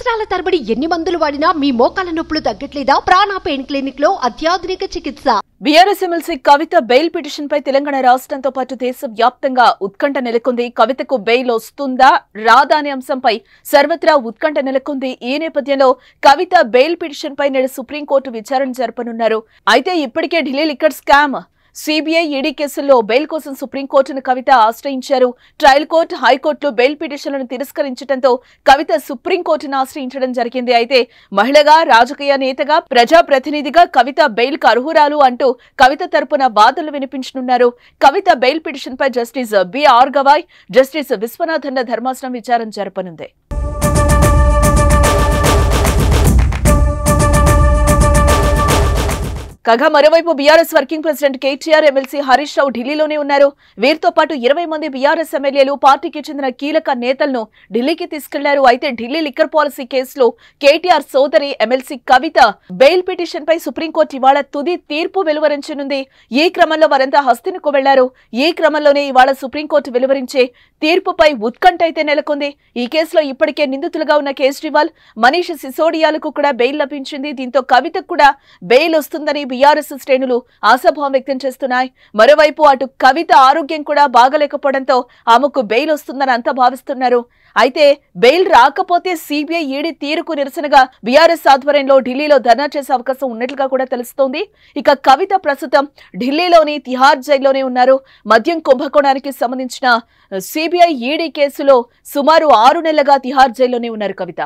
సంవత్సరాల తరబడి ఎన్ని మందులు వాడినా మీ మోకాల నొప్పులు తగ్గట్లేదా? ప్రాణ పెయిన్ క్లినిక్ లో అత్యాధునిక చికిత్స. బీఆర్ఎస్ ఎమ్మెల్సీ కవిత బెయిల్ పిటిషన్ పై తెలంగాణ రాష్ట్రంతో పాటు దేశవ్యాప్తంగా ఉత్కంఠ నెలకొంది. కవితకు బెయిల్ వస్తుందా రాదా అనే అంశంపై సర్వత్రా ఉత్కంఠ నెలకొంది. ఈ నేపథ్యంలో కవిత బెయిల్ పిటిషన్ పై నేడు సుప్రీంకోర్టు విచారణ జరపనున్నారు. అయితే ఇప్పటికే Delhi liquor scam, CBI, ED కేసుల్లో బెయిల్ కోసం సుప్రీంకోర్టును కవిత ఆశ్రయించారు. ట్రయల్ కోర్టు, హైకోర్టులు బెయిల్ పిటిషన్లను తిరస్కరించడంతో కవిత సుప్రీంకోర్టును ఆశ్రయించడం జరిగింది. అయితే మహిళగా, రాజకీయ నేతగా, ప్రజాప్రతినిధిగా కవిత బెయిల్ కు అర్హురాలు అంటూ కవిత తరపున వాదనలు వినిపించనున్నారు. కవిత బెయిల్ పిటిషన్ పై justice B R Gavai, justice Viswanathan ధర్మాసనం విచారణ జరపనుంది. కాగా మరోవైపు BRS working president KTR, MLC Harish Rao ఢిల్లీలోనే ఉన్నారు. వీరితో పాటు 20 మంది బీఆర్ఎస్ ఎమ్మెల్యేలు, పార్టీకి చెందిన కీలక నేతలను ఢిల్లీకి తీసుకెళ్లారు. అయితే ఢిల్లీ లిక్కర్ పాలసీ కేసులో కేటీఆర్ సోదరి ఎమ్మెల్సీ కవిత బెయిల్ పిటిషన్ పై సుప్రీంకోర్టు ఇవాళ తుది తీర్పు వెలువరించనుంది. ఈ క్రమంలో వారంతా హస్తినకు వెళ్లారు. ఈ క్రమంలోనే ఇవాళ సుప్రీంకోర్టు వెలువరించే తీర్పుపై ఉత్కంఠ అయితే నెలకొంది. ఈ కేసులో ఇప్పటికే నిందితులుగా ఉన్న కేజ్రీవాల్, మనీష్ సిసోడియాలకు కూడా బెయిల్ లభించింది. దీంతో కవితకు కూడా బెయిల్ వస్తుందని బీఆర్ఎస్ శ్రేణులు ఆశాభావం వ్యక్తం చేస్తున్నాయి. మరోవైపు అటు కవిత ఆరోగ్యం కూడా బాగలేకపోవడంతో ఆమెకు బెయిల్ వస్తుందని అంతా భావిస్తున్నారు. అయితే బెయిల్ రాకపోతే సిబిఐ, ఈడీ తీరుకు నిరసనగా బీఆర్ఎస్ ఆధ్వర్యంలో ఢిల్లీలో ధర్నా చేసే అవకాశం ఉన్నట్లుగా కూడా తెలుస్తోంది. ఇక కవిత ప్రస్తుతం ఢిల్లీలోని తిహార్ జైల్లోనే ఉన్నారు. మద్యం కుంభకోణానికి సంబంధించిన సిబిఐ, ఈడీ కేసులో సుమారు 6 నెలలుగా తిహార్ జైల్లోనే ఉన్నారు కవిత.